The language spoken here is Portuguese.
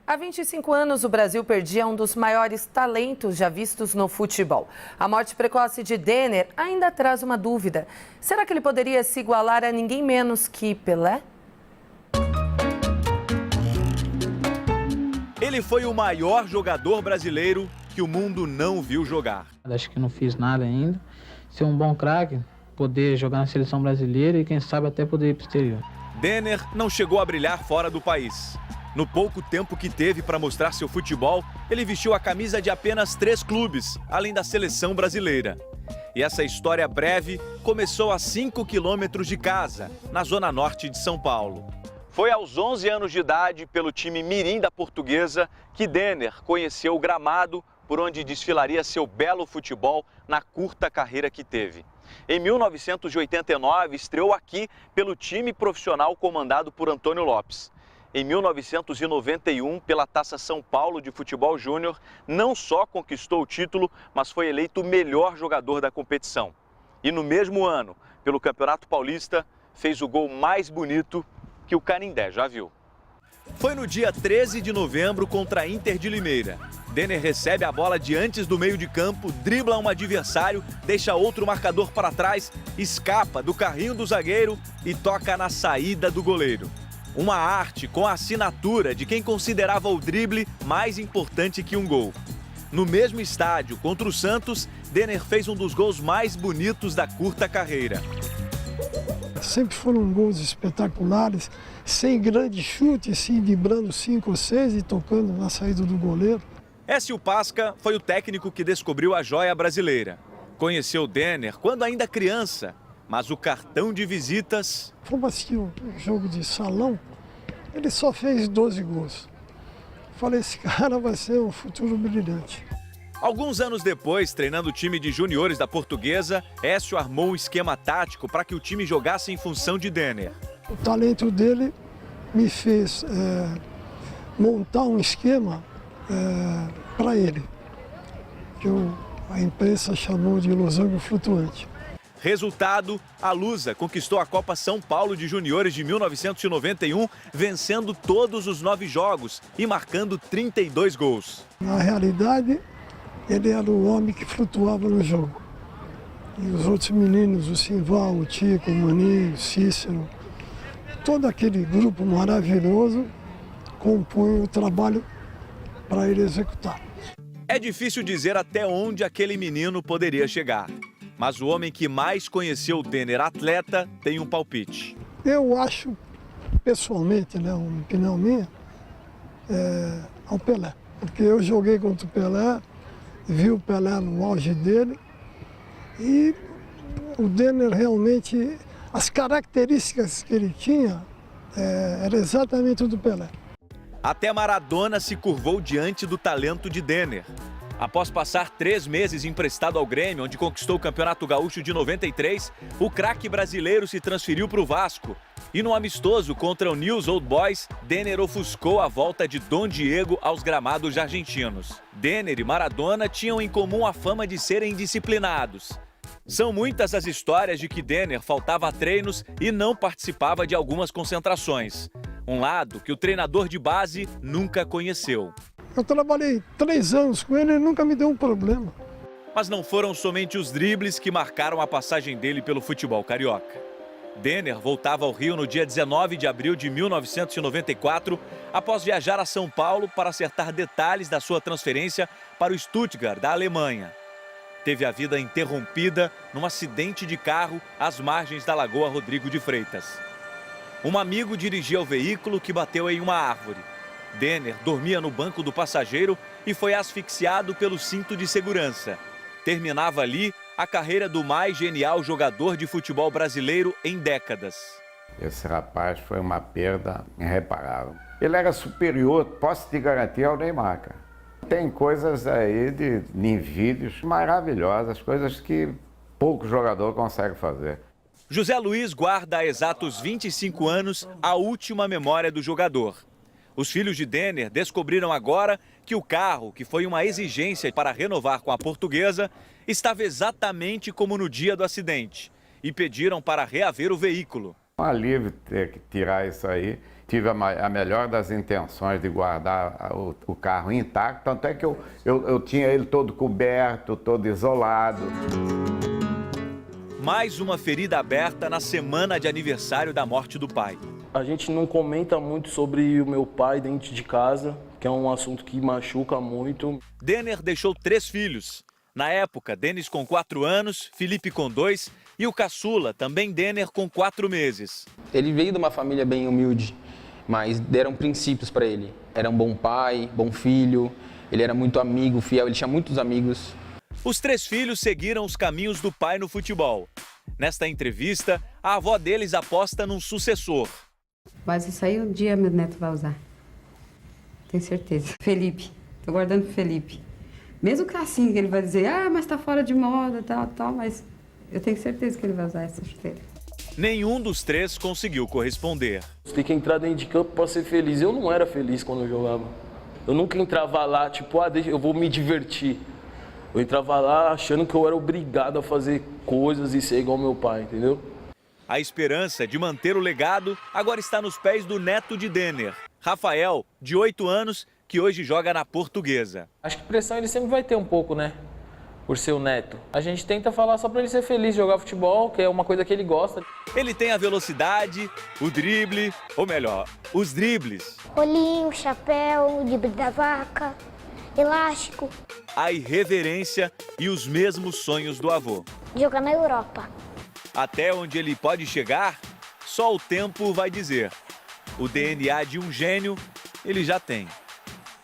Há 25 anos, o Brasil perdia um dos maiores talentos já vistos no futebol. A morte precoce de Denner ainda traz uma dúvida. Será que ele poderia se igualar a ninguém menos que Pelé? Ele foi o maior jogador brasileiro que o mundo não viu jogar. Acho que não fiz nada ainda. Ser um bom craque, poder jogar na seleção brasileira e quem sabe até poder ir para o exterior. Denner não chegou a brilhar fora do país. No pouco tempo que teve para mostrar seu futebol, ele vestiu a camisa de apenas 3 clubes, além da seleção brasileira. E essa história breve começou a 5 quilômetros de casa, na zona norte de São Paulo. Foi aos 11 anos de idade, pelo time mirim da Portuguesa, que Denner conheceu o gramado por onde desfilaria seu belo futebol na curta carreira que teve. Em 1989, estreou aqui pelo time profissional comandado por Antônio Lopes. Em 1991, pela Taça São Paulo de Futebol Júnior, não só conquistou o título, mas foi eleito o melhor jogador da competição. E no mesmo ano, pelo Campeonato Paulista, fez o gol mais bonito que o Canindé já viu. Foi no dia 13 de novembro contra a Inter de Limeira. Denner recebe a bola de antes do meio de campo, dribla um adversário, deixa outro marcador para trás, escapa do carrinho do zagueiro e toca na saída do goleiro. Uma arte com a assinatura de quem considerava o drible mais importante que um gol. No mesmo estádio, contra o Santos, Denner fez um dos gols mais bonitos da curta carreira. Sempre foram gols espetaculares, sem grande chute, sim, driblando 5 ou 6 e tocando na saída do goleiro. Écio Pasca foi o técnico que descobriu a joia brasileira. Conheceu Denner quando ainda criança, mas o cartão de visitas... Fomos assistir um jogo de salão, ele só fez 12 gols. Falei, esse cara vai ser um futuro brilhante. Alguns anos depois, treinando o time de juniores da Portuguesa, Écio armou um esquema tático para que o time jogasse em função de Denner. O talento dele me fez montar um esquema para ele, que a imprensa chamou de losango flutuante. Resultado, a Lusa conquistou a Copa São Paulo de Juniores de 1991, vencendo todos os 9 jogos e marcando 32 gols. Na realidade, ele era o homem que flutuava no jogo. E os outros meninos, o Simval, o Tico, o Maninho, o Cícero, todo aquele grupo maravilhoso compunha o trabalho para ele executar. É difícil dizer até onde aquele menino poderia chegar. Mas o homem que mais conheceu o Denner atleta tem um palpite. Eu acho, pessoalmente, uma opinião minha, ao Pelé. Porque eu joguei contra o Pelé, vi o Pelé no auge dele e o Denner realmente, as características que ele tinha, era exatamente o do Pelé. Até Maradona se curvou diante do talento de Denner. Após passar 3 meses emprestado ao Grêmio, onde conquistou o Campeonato Gaúcho de 93, o craque brasileiro se transferiu para o Vasco. E no amistoso contra o News Old Boys, Denner ofuscou a volta de Dom Diego aos gramados argentinos. Denner e Maradona tinham em comum a fama de serem disciplinados. São muitas as histórias de que Denner faltava a treinos e não participava de algumas concentrações. Um lado que o treinador de base nunca conheceu. Eu trabalhei 3 anos com ele e nunca me deu um problema. Mas não foram somente os dribles que marcaram a passagem dele pelo futebol carioca. Denner voltava ao Rio no dia 19 de abril de 1994, após viajar a São Paulo para acertar detalhes da sua transferência para o Stuttgart, da Alemanha. Teve a vida interrompida num acidente de carro às margens da Lagoa Rodrigo de Freitas. Um amigo dirigia o veículo que bateu em uma árvore. Denner dormia no banco do passageiro e foi asfixiado pelo cinto de segurança. Terminava ali a carreira do mais genial jogador de futebol brasileiro em décadas. Esse rapaz foi uma perda irreparável. Ele era superior, posso te garantir, ao Neymar, cara. Tem coisas aí em vídeos maravilhosas, coisas que pouco jogador consegue fazer. José Luiz guarda há exatos 25 anos a última memória do jogador. Os filhos de Denner descobriram agora que o carro, que foi uma exigência para renovar com a Portuguesa, estava exatamente como no dia do acidente e pediram para reaver o veículo. Um alívio ter que tirar isso aí. tive a melhor das intenções de guardar o carro intacto, tanto é que eu tinha ele todo coberto, todo isolado. Mais uma ferida aberta na semana de aniversário da morte do pai. A gente não comenta muito sobre o meu pai dentro de casa, que é um assunto que machuca muito. Denner deixou 3 filhos. Na época, Denis com 4 anos, Felipe com 2 e o caçula, também Denner, com 4 meses. Ele veio de uma família bem humilde, mas deram princípios para ele. Era um bom pai, bom filho, ele era muito amigo, fiel, ele tinha muitos amigos. Os 3 filhos seguiram os caminhos do pai no futebol. Nesta entrevista, a avó deles aposta num sucessor. Mas isso aí um dia meu neto vai usar. Tenho certeza. Felipe. Tô guardando pro Felipe. Mesmo que assim, ele vai dizer, mas tá fora de moda, tal, mas eu tenho certeza que ele vai usar essa chuteira. Nenhum dos 3 conseguiu corresponder. Você tem que entrar dentro de campo para ser feliz. Eu não era feliz quando eu jogava. Eu nunca entrava lá, tipo, eu vou me divertir. Eu entrava lá achando que eu era obrigado a fazer coisas e ser igual ao meu pai, entendeu? A esperança de manter o legado agora está nos pés do neto de Denner, Rafael, de 8 anos, que hoje joga na Portuguesa. Acho que pressão ele sempre vai ter um pouco, né? Por ser o neto. A gente tenta falar só para ele ser feliz, jogar futebol, que é uma coisa que ele gosta. Ele tem a velocidade, o drible, ou melhor, os dribles. Rolinho, chapéu, drible da vaca, elástico. A irreverência e os mesmos sonhos do avô. Jogar na Europa. Até onde ele pode chegar, só o tempo vai dizer. O DNA de um gênio ele já tem.